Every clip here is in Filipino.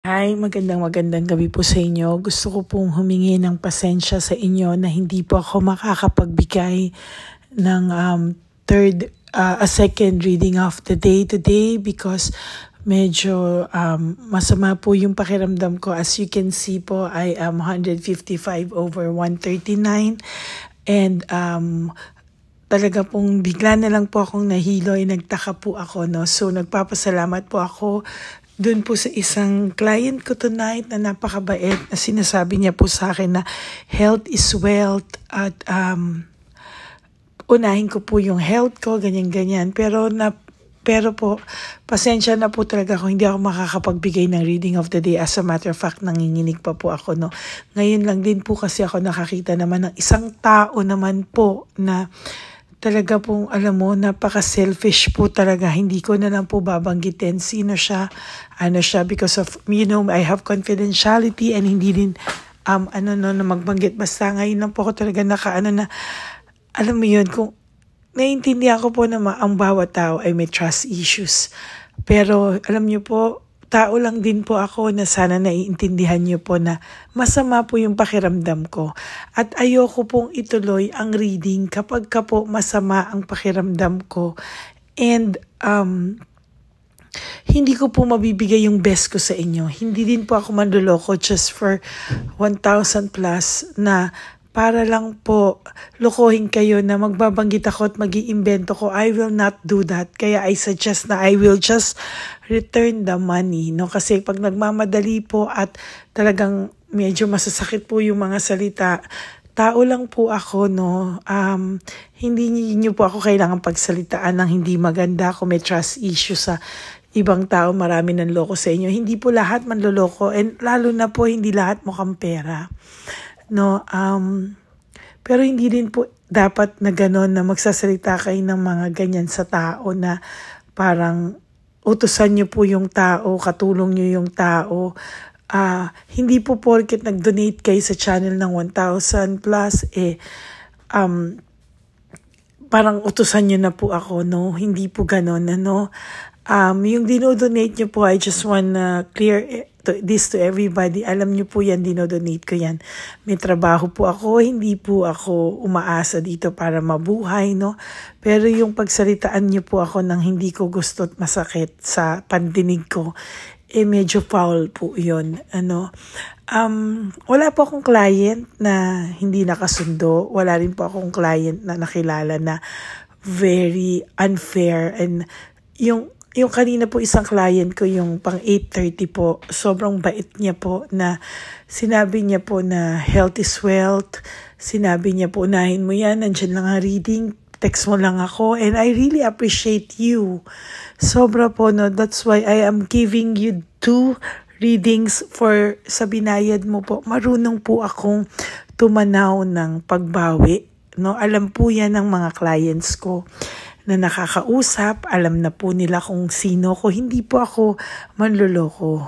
Hi, magandang gabi po sa inyo. Gusto ko pong humingi ng pasensya sa inyo na hindi po ako makakapagbigay ng a second reading of the day today because medyo masama po yung pakiramdam ko. As you can see po, I am 155 over 139 and talaga pong bigla na lang po akong nahilo ay nagtaka po ako, no? So nagpapasalamat po ako doon po sa isang client ko tonight na napakabait na sinasabi niya po sa akin na health is wealth at unahin ko po yung health ko, ganyan-ganyan. Pero po, pasensya na po talaga kung hindi ako makakapagbigay ng reading of the day. As a matter of fact, nanginginig pa po ako, no? Ngayon lang din po kasi ako nakakita naman ng isang tao naman po na talaga pong, alam mo, napaka-selfish po talaga. Hindi ko na lang po babanggitin sino siya, ano siya, because of, I have confidentiality and hindi din, na magbanggit. Basta ngayon lang po ako talaga alam mo yun, kung naiintindihan ko po na ang bawat tao ay may trust issues. Pero, alam niyo po, tao lang din po ako na sana naiintindihan niyo po na masama po yung pakiramdam ko. At ayoko pong ituloy ang reading kapag po masama ang pakiramdam ko. And hindi ko po mabibigay yung best ko sa inyo. Hindi din po ako manloloko just for 1,000 plus na para lang po lokohin kayo na magbabanggit ako at mag-iimbento ko. I will not do that. Kaya I suggest na I will just return the money, no? Kasi pag nagmamadali po at talagang medyo masasakit po yung mga salita, tao lang po ako, no? Hindi niyo po ako kailangan pagsalitaan ng hindi maganda kung may trust issue sa ibang tao. Marami nang loko sa inyo. Hindi po lahat manloloko and lalo na po hindi lahat mukhang pera. No, pero hindi din po dapat na gano'n na magsasalita kayo ng mga ganyan sa tao na parang utusan niyo po yung tao, katulong niyo yung tao. Hindi po porket nag-donate kayo sa channel ng 1,000 plus, parang utusan niyo na po ako, no? Hindi po gano'n, ano? Yung dinodonate niyo po, I just wanna clear this to everybody. Alam niyo po yan, dinodonate ko yan. May trabaho po ako, hindi po ako umaasa dito para mabuhay, no? Pero yung pagsalitaan niyo po ako ng hindi ko gusto at masakit sa pandinig ko, medyo foul po yun, ano? Wala po akong client na hindi nakasundo. Wala rin po akong client na nakilala na very unfair. And yung kanina po isang client ko, yung pang 8:30 po, sobrang bait niya po na sinabi niya po na health is wealth. Sinabi niya po, unahin mo yan, nandiyan lang ang reading, text mo lang ako. And I really appreciate you. Sobra po, no? That's why I am giving you 2 readings sa binayad mo po. Marunong po akong tumanaw ng pagbawi, no? Alam po yan ng mga clients ko na nakakausap, alam na po nila kung sino ko. Hindi po ako manloloko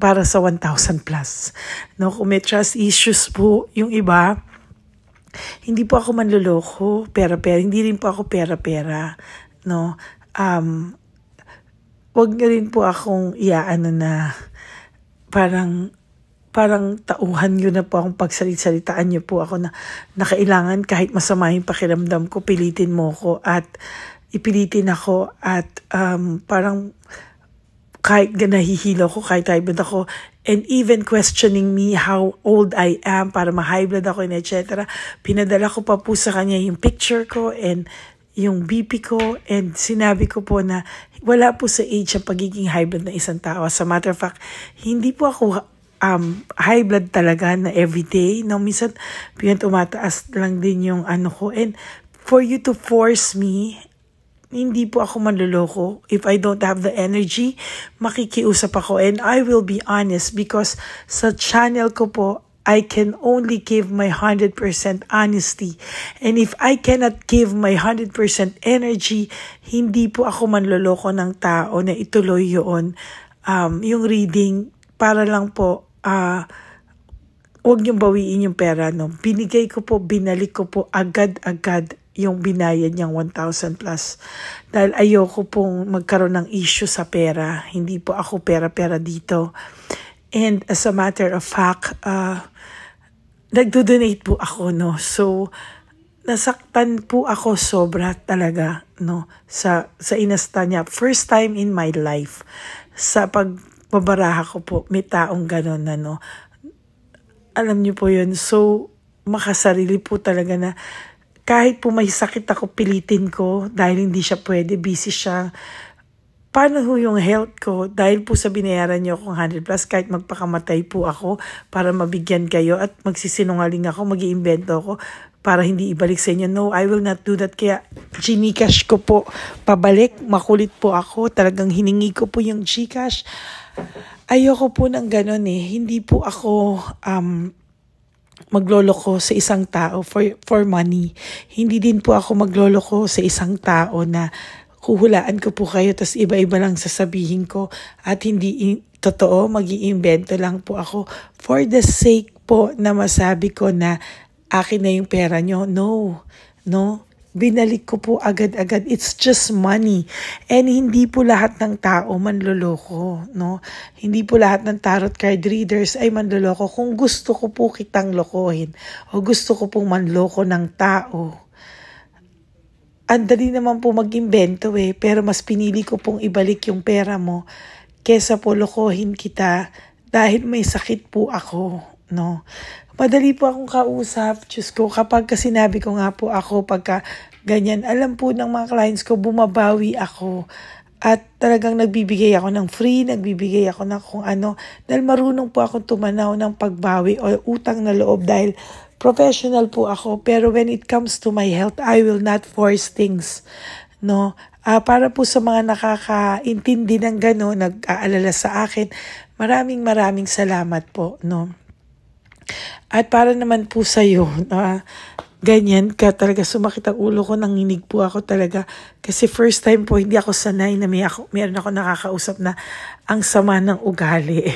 para sa 1,000 plus. No, kung may trust issues po yung iba, hindi po ako manloloko, pera-pera. Hindi rin po ako pera-pera. No, wag niyo rin po akong iaano na parang tauhan nyo na po akong pagsalitaan nyo po ako na kailangan kahit masama yung pakiramdam ko, pilitin mo ko at ipilitin ako at parang kahit nahihilo ko, kahit high blood ako, and even questioning me how old I am para ma-high blood ako and etc. Pinadala ko pa po sa kanya yung picture ko and yung BP ko and sinabi ko po na wala po sa age ang pagiging high blood ng isang tao. As a matter of fact, hindi po ako high blood talaga na everyday. No, minsan tumataas lang din yung ano ko. And for you to force me, hindi po ako manloloko. If I don't have the energy, makikiusap ako. And I will be honest because sa channel ko po, I can only give my 100% honesty. And if I cannot give my 100% energy, hindi po ako manloloko ng tao na ituloy yun. Yung reading, para lang po, huwag niyong bawiin yung pera, no? Binigay ko po, binalik ko po agad-agad yung binayad niyang 1,000 plus. Dahil ayoko pong magkaroon ng issue sa pera. Hindi po ako pera-pera dito. And as a matter of fact, nagdo-donate po ako, no. So, nasaktan po ako sobra talaga, no, sa inasta niya. First time in my life, sa pagbabaraha ko po, may taong gano'n na, no. Alam niyo po yun, so, makasarili po talaga na kahit po may sakit ako, pilitin ko dahil hindi siya pwede, busy siya. Paano ho yung health ko? Dahil po sa binayaran niyo akong 100 plus, kahit magpakamatay po ako para mabigyan kayo at magsisinungaling ako, mag-iimbento ako para hindi ibalik sa inyo. No, I will not do that. Kaya Gcash ko po pabalik. Makulit po ako. Talagang hiningi ko po yung Gcash. Ayoko po ng ganon eh. Hindi po ako magloloko sa isang tao for money. Hindi din po ako magloloko sa isang tao na huhulaan ko po kayo tas iba-iba lang sasabihin ko at hindi totoo, mag-iimbento lang po ako for the sake po na masabi ko na akin na yung pera nyo. No, binalik ko po agad-agad. It's just money. And hindi po lahat ng tao manloloko, no? Hindi po lahat ng tarot card readers ay manloloko. Kung gusto ko po kitang lokohin o gusto ko pong manloko ng tao, andali naman po mag-imbento pero mas pinili ko pong ibalik yung pera mo kesa po lokohin kita dahil may sakit po ako, no? Madali po akong kausap, Diyos ko, kapag sinabi ko nga po ako pagka ganyan, alam po ng mga clients ko, bumabawi ako. At talagang nagbibigay ako ng free, nagbibigay ako ng kung ano, dahil marunong po akong tumanaw ng pagbawi o utang na loob dahil professional po ako. Pero when it comes to my health, I will not force things, no? Para po sa mga nakakaintindi ng gano'n, nag-aalala sa akin, maraming salamat po, no? At para naman po sa'yo, ganyan ka talaga sumakit ang ulo ko, nanginig po ako talaga. Kasi first time po, hindi ako sanay na meron ako nakakausap na ang sama ng ugali.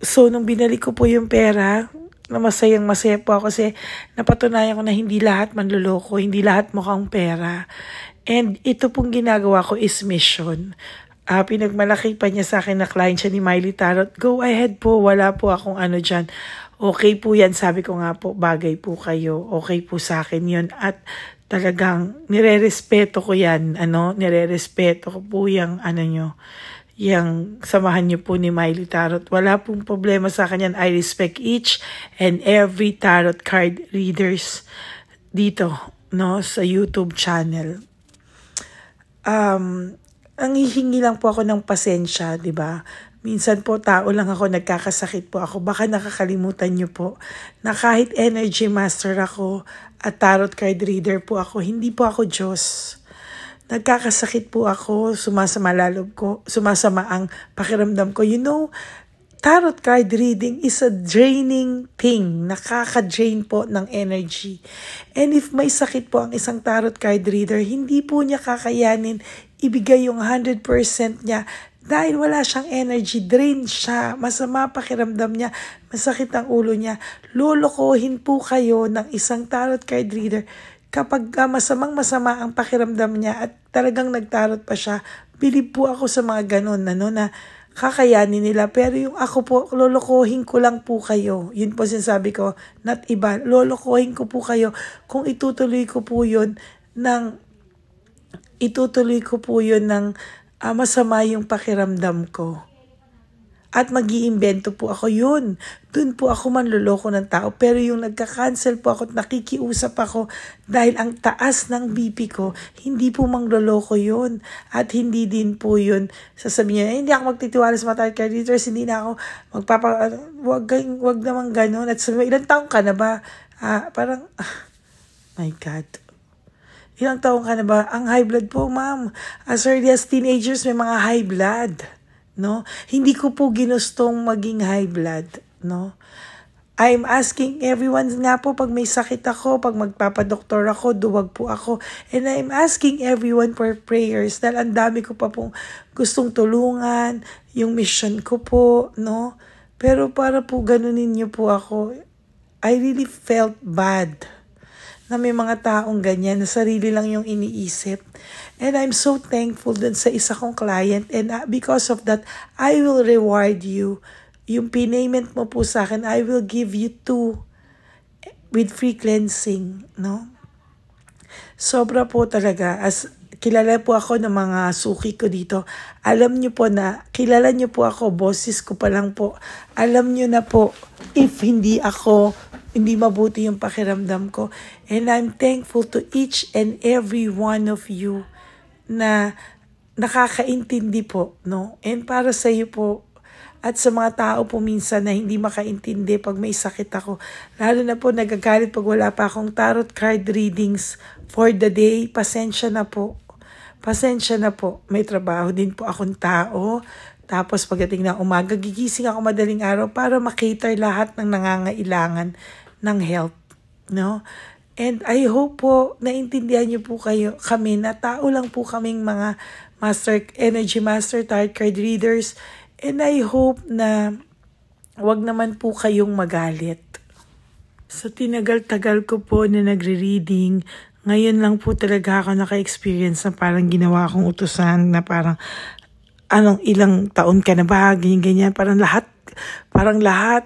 So, nung binalik ko po yung pera, na masaya po ako kasi napatunayan ko na hindi lahat manloloko, hindi lahat mukhang pera. And ito pong ginagawa ko is mission. Pinagmalaki pa niya sa akin na client siya ni Miley Tarot. Go ahead po, wala po akong ano dyan. Okay po yan, sabi ko nga po, bagay po kayo. Okay po sa akin yun. At talagang nire-respeto ko yan. Nire-respeto ko po yung yung samahan niyo po ni Miley Tarot. Wala pong problema sa akin yan. I respect each and every tarot card readers dito, no, sa YouTube channel. Ang hihingi lang po ako ng pasensya, di ba? Minsan po tao lang ako, nagkakasakit po ako. Baka nakakalimutan niyo po na kahit energy master ako at tarot card reader po ako, hindi po ako Diyos. Nagkakasakit po ako, sumasama ang pakiramdam ko. You know, tarot card reading is a draining thing. Nakaka-drain po ng energy. And if may sakit po ang isang tarot card reader, hindi po niya kakayanin ibigay yung 100% niya dahil wala siyang energy, drain siya, masama pakiramdam niya, masakit ang ulo niya. Lolokohin po kayo ng isang tarot card reader kapag masama ang pakiramdam niya at talagang nagtarot pa siya. Bilib po ako sa mga ganun na kakayanin nila. Pero yung ako po, lolokohin ko lang po kayo. Yun po sinasabi ko, not iba. Lolokohin ko po kayo kung itutuloy ko po yun ng masama yung pakiramdam ko. At mag-iimbento po ako yun. Doon po ako manloloko ng tao. Pero yung nagka-cancel po ako at nakikiusap ako dahil ang taas ng BP ko, hindi po mangloloko yun. At hindi din po yun sasabihin niya, hindi ako magtitiwala sa mga tarot card readers, hindi na ako wag naman ganun. At sabi, ilang taong ka na ba? My God. Ilang taong ka na ba? Ang high blood po, ma'am. As early as teenagers, may mga high blood. No? Hindi ko po ginustong maging high blood. No? I'm asking everyone nga po, pag may sakit ako, pag magpapadoktor ako, duwag po ako. And I'm asking everyone for prayers dahil ang dami ko pa pong gustong tulungan, yung mission ko po, no? Pero para po ganunin niyo po ako, I really felt bad na may mga taong ganyan na sarili lang yung iniisip. And I'm so thankful dun sa isa kong client, and because of that, I will reward you. Yung payment mo po sa akin, I will give you 2 with free cleansing, no? Sobra po talaga. As kilala po ako ng mga suki ko dito. Alam nyo po na, kilala nyo po ako, boses ko pa lang po. Alam nyo na po, if hindi mabuti yung pakiramdam ko. And I'm thankful to each and every one of you na nakakaintindi po, no? And para sa iyo po, at sa mga tao po minsan na hindi makaintindi pag may sakit ako. Lalo na po nagagalit pag wala pa akong tarot card readings for the day. Pasensya na po. Pasensya na po. May trabaho din po akong tao. Tapos pagdating ng umaga, gigising ako madaling araw para makater lahat ng nangangailangan ng health. No? And I hope po naintindihan niyo po kami na tao lang po kaming mga energy master, tarot card readers. And I hope na wag naman po kayong magalit. Sa tinagal-tagal ko po na nagre-reading, ngayon lang po talaga ako naka-experience na parang ginawa akong utusan na parang ilang taon ka na ba, ganyan. Parang lahat,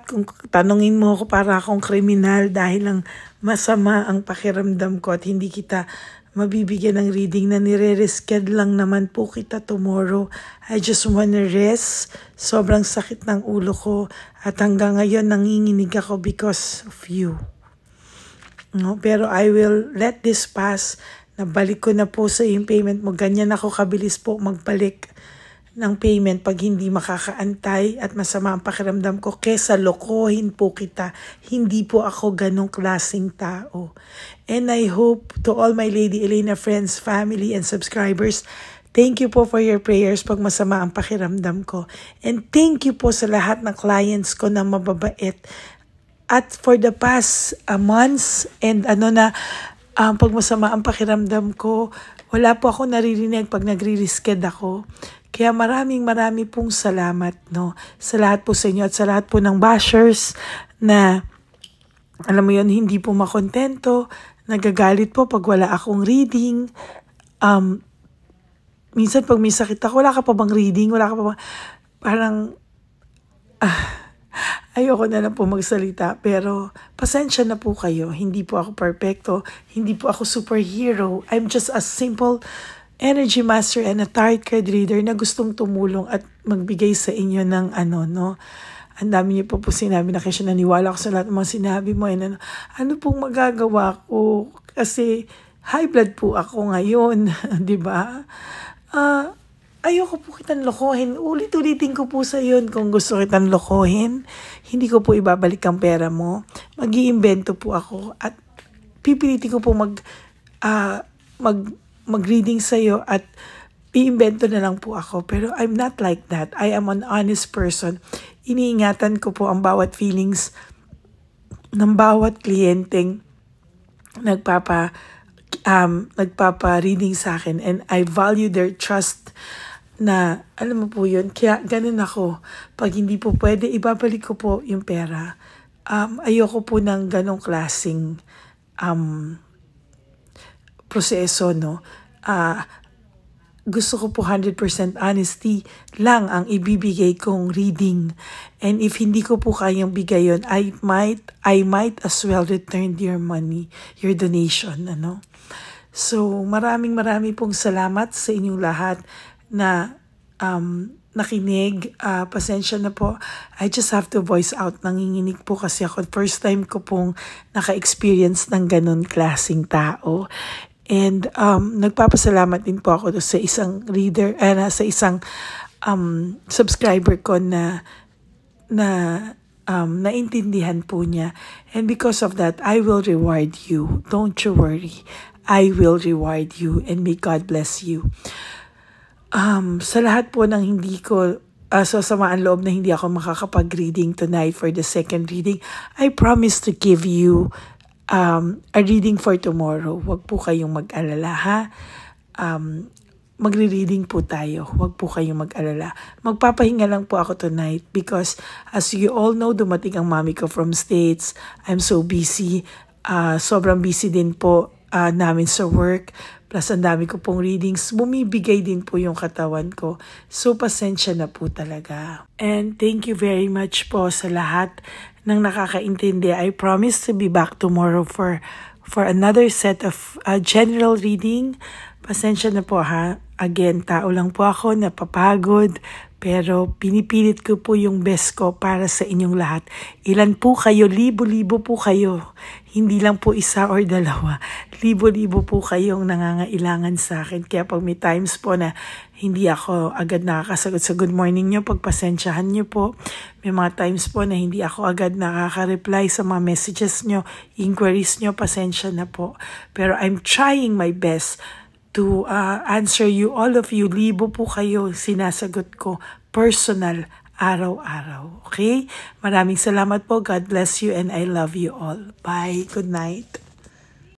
kung tanungin mo ako para akong kriminal dahil lang masama ang pakiramdam ko at hindi kita mabibigyan ng reading na nire-risked lang naman po kita tomorrow. I just wanna rest. Sobrang sakit ng ulo ko at hanggang ngayon nanginginig ako because of you. No, pero I will let this pass. Nabalik ko na po sa yung payment mo. Ganyan ako kabilis po magbalik ng payment pag hindi makakaantay at masama ang pakiramdam ko kesa lokohin po kita. Hindi po ako ganong klaseng tao. And I hope to all my Lady Elena friends, family, and subscribers, thank you po for your prayers pag masama ang pakiramdam ko. And thank you po sa lahat ng clients ko na mababait. At for the past months and pag masama ang pakiramdam ko, wala po ako naririnig pag nagre-risked ako. Kaya marami pong salamat, no, sa lahat po sa inyo at sa lahat po ng bashers na, alam mo yun, hindi po makontento, nagagalit po pag wala akong reading. Minsan pag may sakit ako, wala ka pa bang reading? Wala ka pa bang, parang, ayoko na lang po magsalita, pero pasensya na po kayo. Hindi po ako perfecto, hindi po ako superhero. I'm just a simple energy master and a tarot card reader na gustong tumulong at magbigay sa inyo ng no. Ang dami niyo po sinabi na kasi naniwala ko sa lahat ng mga sinabi mo. And ano pong magagawa ko? Kasi high blood po ako ngayon, di ba? Ayoko po kitang lokohin. Ulit-ulitin ko po sa yun kung gusto kitang lokohin. Hindi ko po ibabalik ang pera mo. Mag-iimbento po ako at pipilitin ko po mag-reading sa'yo at iimbento na lang po ako. Pero I'm not like that. I am an honest person. Iniingatan ko po ang bawat feelings ng bawat kliyenteng nagpapa-reading sa akin. And I value their trust na, alam mo po yun, kaya ganun ako. Pag hindi po pwede, ibabalik ko po yung pera. Ayoko po ng ganong klaseng proseso, no? Gusto ko po 100% honesty lang ang ibibigay kong reading. And if hindi ko po kayang bigay yun, I might as well return your money, your donation, ano? So, maraming pong salamat sa inyong lahat na nakinig. Pasensya na po. I just have to voice out. Nanginginig po kasi ako. First time ko pong naka-experience ng ganun klaseng tao. And nagpapasalamat din po ako sa isang reader, sa isang subscriber ko na naintindihan po niya. And because of that, I will reward you. Don't you worry. I will reward you and may God bless you. Sa lahat po ng hindi ko samaan loob na hindi ako makakapag-reading tonight for the second reading, I promise to give you a reading for tomorrow. Huwag po kayong mag-alala, ha? Magre-reading po tayo. Huwag po kayong mag-alala. Magpapahinga lang po ako tonight because as you all know, dumating ang mommy ko from States. I'm so busy sobrang busy din po namin sa work. Plus, ang dami ko pong readings. Bumibigay din po yung katawan ko. So, pasensya na po talaga. And thank you very much po sa lahat ng nakakaintindi. I promise to be back tomorrow for another set of general reading. Pasensya na po ha. Again, tao lang po ako, napapagod. Pero pinipilit ko po yung best ko para sa inyong lahat. Ilan po kayo? Libo-libo po kayo. Hindi lang po isa or dalawa. Libo-libo po kayong nangangailangan sa akin. Kaya pag may times po na hindi ako agad nakakasagot sa good morning nyo, pagpasensyahan nyo po. May mga times po na hindi ako agad nakaka-reply sa mga messages nyo, inquiries nyo, pasensya na po. Pero I'm trying my best to answer you, all of you. Libo po kayo, sinasagot ko personal, araw-araw. Okay? Maraming salamat po. God bless you and I love you all. Bye. Good night.